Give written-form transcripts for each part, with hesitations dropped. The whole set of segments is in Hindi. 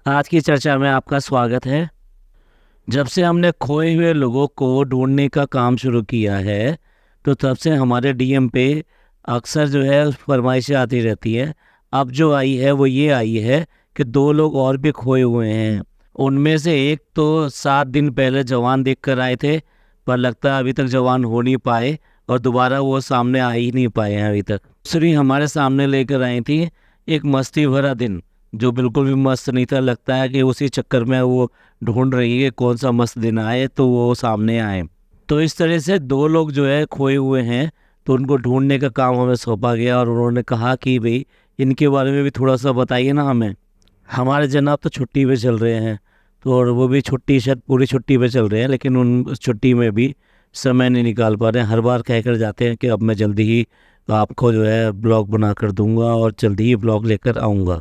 आज की चर्चा में आपका स्वागत है। जब से हमने खोए हुए लोगों को ढूंढने का काम शुरू किया है, तो तब से हमारे डीएम पे अक्सर जो है फरमाइशें आती रहती हैं। अब जो आई है वो ये आई है कि 2 लोग और भी खोए हुए हैं। उनमें से एक तो 7 दिन पहले जवान देख कर आए थे, पर लगता है अभी तक जवान हो नहीं पाए और दोबारा वो सामने आ ही नहीं पाए हैं अभी तक। दूसरी हमारे सामने लेकर आई थी एक मस्ती भरा दिन, जो बिल्कुल भी मस्त नहीं था। लगता है कि उसी चक्कर में वो ढूंढ रही है कौन सा मस्त दिन आए तो वो सामने आए। तो इस तरह से 2 लोग जो है खोए हुए हैं, तो उनको ढूंढने का काम हमें सौंपा गया और उन्होंने कहा कि भाई इनके बारे में भी थोड़ा सा बताइए ना हमें। हमारे जनाब तो छुट्टी पे चल रहे हैं, तो और वो भी छुट्टी शायद पूरी छुट्टी पे चल रहे हैं, लेकिन उन उस छुट्टी में भी समय नहीं निकाल पा रहे हैं। हर बार कह कर जाते हैं कि अब मैं जल्दी ही आपको जो है ब्लॉग बना कर दूंगा और जल्दी ही ब्लॉग लेकर आऊँगा।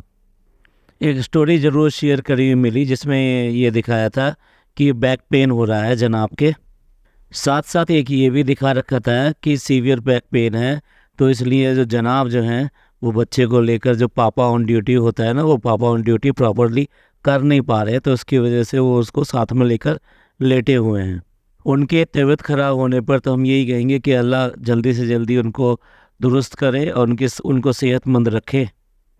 एक स्टोरी ज़रूर शेयर करी हुई मिली जिसमें ये दिखाया था कि बैक पेन हो रहा है जनाब के। साथ साथ एक ये भी दिखा रखा था कि सीवियर बैक पेन है, तो इसलिए जो जनाब जो हैं वो बच्चे को लेकर, जो पापा ऑन ड्यूटी होता है ना, वो पापा ऑन ड्यूटी प्रॉपरली कर नहीं पा रहे, तो उसकी वजह से वो उसको साथ में लेकर लेटे हुए हैं। उनके तबीयत खराब होने पर तो हम यही कहेंगे कि अल्लाह जल्दी से जल्दी उनको दुरुस्त करे और उनको सेहतमंद रखे,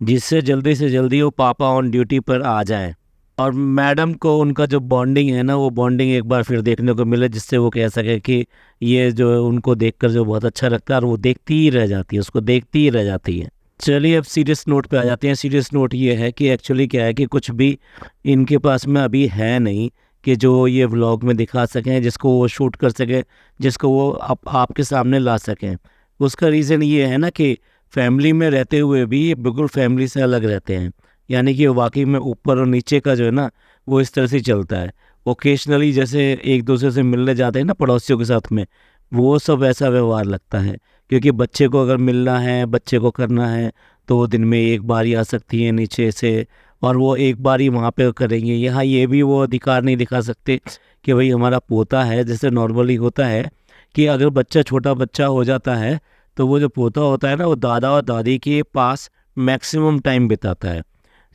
जिससे जल्दी से जल्दी वो पापा ऑन ड्यूटी पर आ जाएं और मैडम को उनका जो बॉन्डिंग है ना, वो बॉन्डिंग एक बार फिर देखने को मिले, जिससे वो कह सके कि ये जो है उनको देखकर जो बहुत अच्छा लगता है और वो देखती ही रह जाती है, उसको देखती ही रह जाती है। चलिए अब सीरियस नोट पे आ जाते हैं। सीरियस नोट ये है कि एक्चुअली क्या है कि कुछ भी इनके पास में अभी है नहीं कि जो ये व्लॉग में दिखा सकें, जिसको वो शूट कर सकें, जिसको वो आपके सामने ला सकें। उसका रीज़न ये है ना कि फैमिली में रहते हुए भी ये बिल्कुल फैमिली से अलग रहते हैं। यानी कि वाकई में ऊपर और नीचे का जो है ना, वो इस तरह से चलता है। ओकेशनली जैसे एक दूसरे से मिलने जाते हैं ना पड़ोसियों के साथ में, वो सब ऐसा व्यवहार लगता है। क्योंकि बच्चे को अगर मिलना है, बच्चे को करना है, तो वो दिन में एक बार ही आ सकती है नीचे से, और वो एक बार ही वहाँ पे करेंगे। यहाँ ये भी वो अधिकार नहीं दिखा सकते कि भाई हमारा पोता है। जैसे नॉर्मली होता है कि अगर बच्चा, छोटा बच्चा हो जाता है, तो वो जो पोता होता है ना, वो दादा और दादी के पास मैक्सिमम टाइम बिताता है।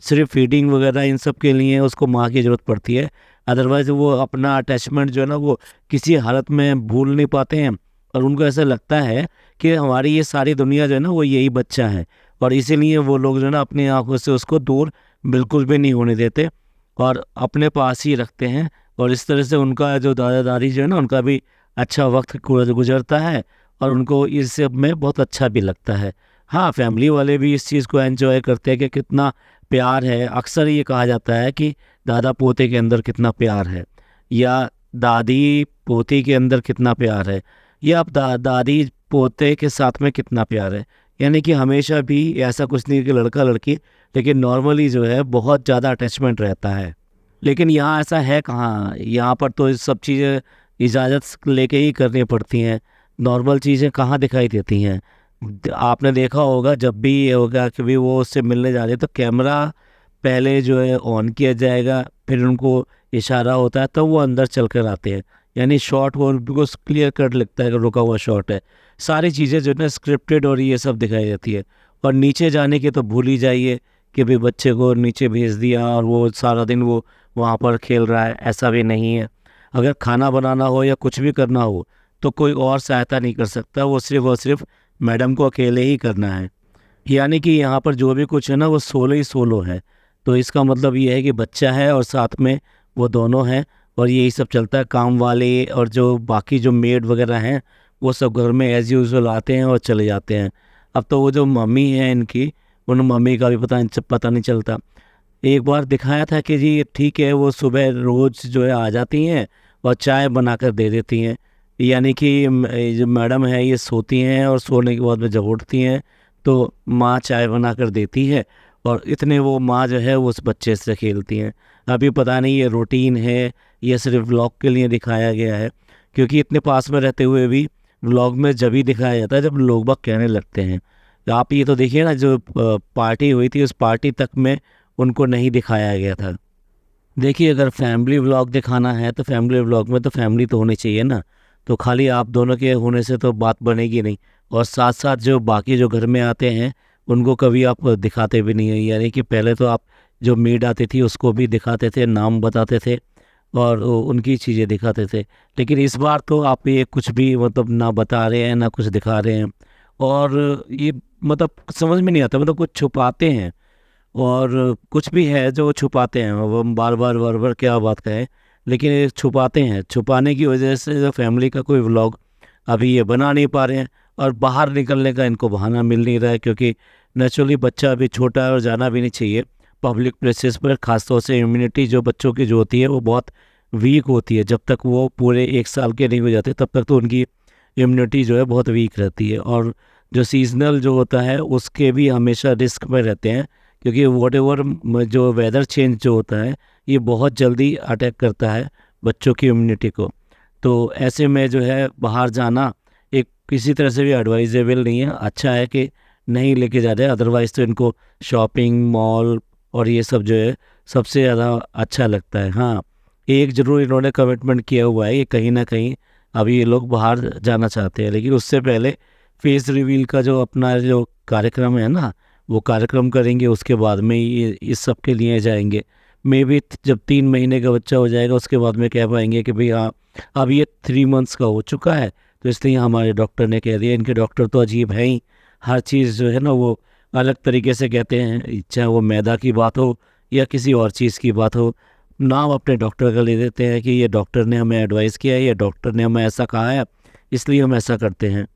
सिर्फ फीडिंग वगैरह इन सब के लिए उसको माँ की ज़रूरत पड़ती है। अदरवाइज़ वो अपना अटैचमेंट जो है ना, वो किसी हालत में भूल नहीं पाते हैं और उनको ऐसा लगता है कि हमारी ये सारी दुनिया जो है ना, वो यही बच्चा है। और इसीलिए वो लोग जो है ना, अपनी आँखों से उसको दूर बिल्कुल भी नहीं होने देते और अपने पास ही रखते हैं। और इस तरह से उनका जो दादा दादी जो है ना, उनका भी अच्छा वक्त गुजरता है और उनको इस सब में बहुत अच्छा भी लगता है। हाँ, फैमिली वाले भी इस चीज़ को एंजॉय करते हैं कि कितना प्यार है। अक्सर ये कहा जाता है कि दादा पोते के अंदर कितना प्यार है, या दादी पोती के अंदर कितना प्यार है, या अब दादी पोते के साथ में कितना प्यार है। यानी कि हमेशा भी ऐसा कुछ नहीं कि लड़का लड़की, लेकिन नॉर्मली जो है बहुत ज़्यादा अटैचमेंट रहता है। लेकिन यहाँ ऐसा है कहाँ, यहाँ पर तो ये सब चीज़ें इजाज़त लेके ही करनी पड़ती हैं। नॉर्मल चीज़ें कहाँ दिखाई देती हैं। आपने देखा होगा जब भी ये होगा कि भी वो उससे मिलने जा रहे हैं, तो कैमरा पहले जो है ऑन किया जाएगा, फिर उनको इशारा होता है तो वो अंदर चल कर आते हैं। यानी शॉट वो बिल्कुल क्लियर कट लगता है कि रुका हुआ शॉट है। सारी चीज़ें जो है ना स्क्रिप्टेड और ये सब दिखाई देती है। और नीचे जाने के तो भूल ही जाइए कि भाई बच्चे को नीचे भेज दिया और वो सारा दिन वो वहाँ पर खेल रहा है, ऐसा भी नहीं है। अगर खाना बनाना हो या कुछ भी करना हो, तो कोई और सहायता नहीं कर सकता, वो सिर्फ़ और सिर्फ मैडम को अकेले ही करना है। यानी कि यहाँ पर जो भी कुछ है ना, वो सोलो ही सोलो है। तो इसका मतलब ये है कि बच्चा है और साथ में वो दोनों हैं, और यही सब चलता है। काम वाले और जो बाकी जो मेड वगैरह हैं, वो सब घर में एज़ यूजुअल आते हैं और चले जाते हैं। अब तो वो जो मम्मी है इनकी, उन मम्मी का भी पता नहीं चलता। एक बार दिखाया था कि जी ठीक है, वो सुबह रोज़ जो है आ जाती हैं और चाय बनाकर दे देती हैं। यानी कि ये जो मैडम है ये सोती हैं और सोने के बाद में जब उठती हैं, तो माँ चाय बनाकर देती है और इतने वो माँ जो है वो उस बच्चे से खेलती हैं। अभी पता नहीं ये रूटीन है या सिर्फ व्लॉग के लिए दिखाया गया है, क्योंकि इतने पास में रहते हुए भी व्लॉग में जब ही दिखाया जाता है जब लोग बाग कहने लगते हैं। आप ये तो देखिए ना, जो पार्टी हुई थी उस पार्टी तक में उनको नहीं दिखाया गया था। देखिए, अगर फैमिली व्लॉग दिखाना है तो फैमिली व्लॉग में तो फैमिली तो होनी चाहिए ना। तो खाली आप दोनों के होने से तो बात बनेगी नहीं। और साथ साथ जो बाकी जो घर में आते हैं, उनको कभी आप दिखाते भी नहीं है। यानी कि पहले तो आप जो मेड आती थी उसको भी दिखाते थे, नाम बताते थे और उनकी चीज़ें दिखाते थे। लेकिन इस बार तो आप ये कुछ भी मतलब ना बता रहे हैं ना कुछ दिखा रहे हैं, और ये मतलब समझ में नहीं आता, मतलब कुछ छुपाते हैं और कुछ भी है जो छुपाते हैं। वो हम बार बार क्या बात कहें, लेकिन ये छुपाते हैं। छुपाने की वजह से जो फैमिली का कोई व्लॉग अभी ये बना नहीं पा रहे हैं, और बाहर निकलने का इनको बहाना मिल नहीं रहा है, क्योंकि नेचुरली बच्चा अभी छोटा है और जाना भी नहीं चाहिए पब्लिक प्लेसेस पर। ख़ासतौर से इम्यूनिटी जो बच्चों की जो होती है वो बहुत वीक होती है। जब तक वो पूरे 1 साल के नहीं हो जाते तब तक तो उनकी इम्यूनिटी जो है बहुत वीक रहती है, और जो सीजनल जो होता है उसके भी हमेशा रिस्क में रहते हैं, क्योंकि वॉट एवर जो वेदर चेंज जो होता है ये बहुत जल्दी अटैक करता है बच्चों की इम्यूनिटी को। तो ऐसे में जो है बाहर जाना एक किसी तरह से भी एडवाइजेबल नहीं है। अच्छा है कि नहीं लेके जा रहे हैं, अदरवाइज़ तो इनको शॉपिंग मॉल और ये सब जो है सबसे ज़्यादा अच्छा लगता है। हाँ, एक ज़रूर इन्होंने कमिटमेंट किया हुआ है कि कहीं ना कहीं अभी ये लोग बाहर जाना चाहते हैं, लेकिन उससे पहले फेस रिवील का जो अपना जो कार्यक्रम है ना वो कार्यक्रम करेंगे, उसके बाद में ये इस सब के लिए जाएंगे। मे बी जब 3 महीने का बच्चा हो जाएगा उसके बाद में कह पाएंगे कि भाई हाँ अब ये 3 मंथ्स का हो चुका है, तो इसलिए हमारे डॉक्टर ने कह दिया। इनके डॉक्टर तो अजीब हैं ही, हर चीज़ जो है ना वो अलग तरीके से कहते हैं, चाहे वो मैदा की बात हो या किसी और चीज़ की बात हो, नाम अपने डॉक्टर का ले देते हैं कि ये डॉक्टर ने हमें एडवाइस किया है, ये डॉक्टर ने हमें ऐसा कहा है इसलिए हम ऐसा करते हैं।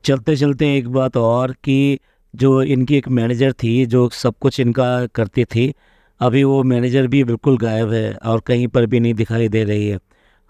चलते चलते एक बात और कि जो इनकी एक मैनेजर थी जो सब कुछ इनका करती थी, अभी वो मैनेजर भी बिल्कुल गायब है और कहीं पर भी नहीं दिखाई दे रही है।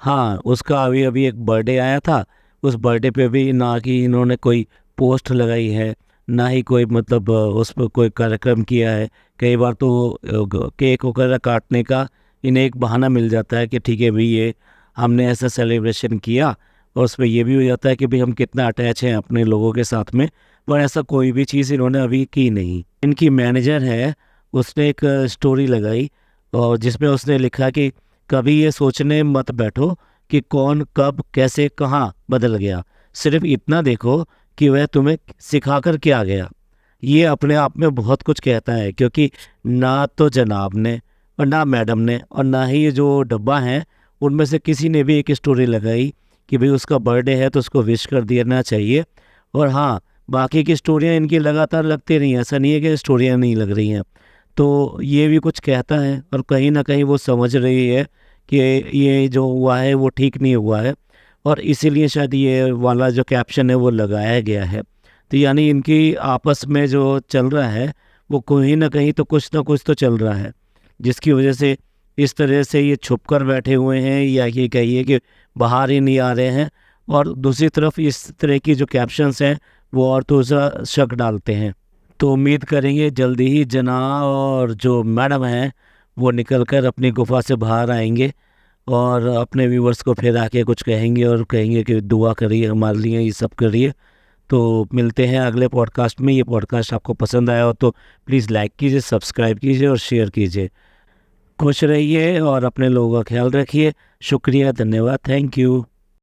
हाँ, उसका अभी अभी एक बर्थडे आया था, उस बर्थडे पे भी ना कि इन्होंने कोई पोस्ट लगाई है, ना ही कोई मतलब उस पर कोई कार्यक्रम किया है। कई बार तो केक वगैरह काटने का इन्हें एक बहाना मिल जाता है कि ठीक है भाई ये हमने ऐसा सेलिब्रेशन किया, और उसमें ये भी हो जाता है कि भाई हम कितना अटैच हैं अपने लोगों के साथ में, पर ऐसा कोई भी चीज़ इन्होंने अभी की नहीं। इनकी मैनेजर है, उसने एक स्टोरी लगाई और जिसमें उसने लिखा कि कभी ये सोचने मत बैठो कि कौन कब कैसे कहाँ बदल गया, सिर्फ इतना देखो कि वह तुम्हें सिखाकर क्या गया। ये अपने आप में बहुत कुछ कहता है, क्योंकि ना तो जनाब ने और ना मैडम ने और ना ही ये जो डब्बा हैं उनमें से किसी ने भी एक स्टोरी लगाई कि भाई उसका बर्थडे है तो उसको विश कर देना चाहिए। और हाँ, बाकी की स्टोरियाँ इनकी लगातार लगती रही हैं, ऐसा नहीं है कि स्टोरियाँ नहीं लग रही हैं। तो ये भी कुछ कहता है, और कहीं ना कहीं वो समझ रही है कि ये जो हुआ है वो ठीक नहीं हुआ है, और इसीलिए शायद ये वाला जो कैप्शन है वो लगाया गया है। तो यानी इनकी आपस में जो चल रहा है वो कहीं ना कहीं तो कुछ ना कुछ तो चल रहा है, जिसकी वजह से इस तरह से ये छुप कर बैठे हुए हैं, या ये कहिए कि बाहर ही नहीं आ रहे हैं। और दूसरी तरफ इस तरह की जो कैप्शंस हैं वो और दूसरा शक डालते हैं। तो उम्मीद करेंगे जल्दी ही जना और जो मैडम हैं वो निकल कर अपनी गुफा से बाहर आएंगे और अपने व्यूवर्स को फिर आके कुछ कहेंगे और कहेंगे कि दुआ करिए हमारे लिए, ये सब करिए। तो मिलते हैं अगले पॉडकास्ट में। ये पॉडकास्ट आपको पसंद आया हो तो प्लीज़ लाइक कीजिए, सब्सक्राइब कीजिए और शेयर कीजिए। खुश रहिए और अपने लोगों का ख्याल रखिए। शुक्रिया, धन्यवाद, थैंक यू।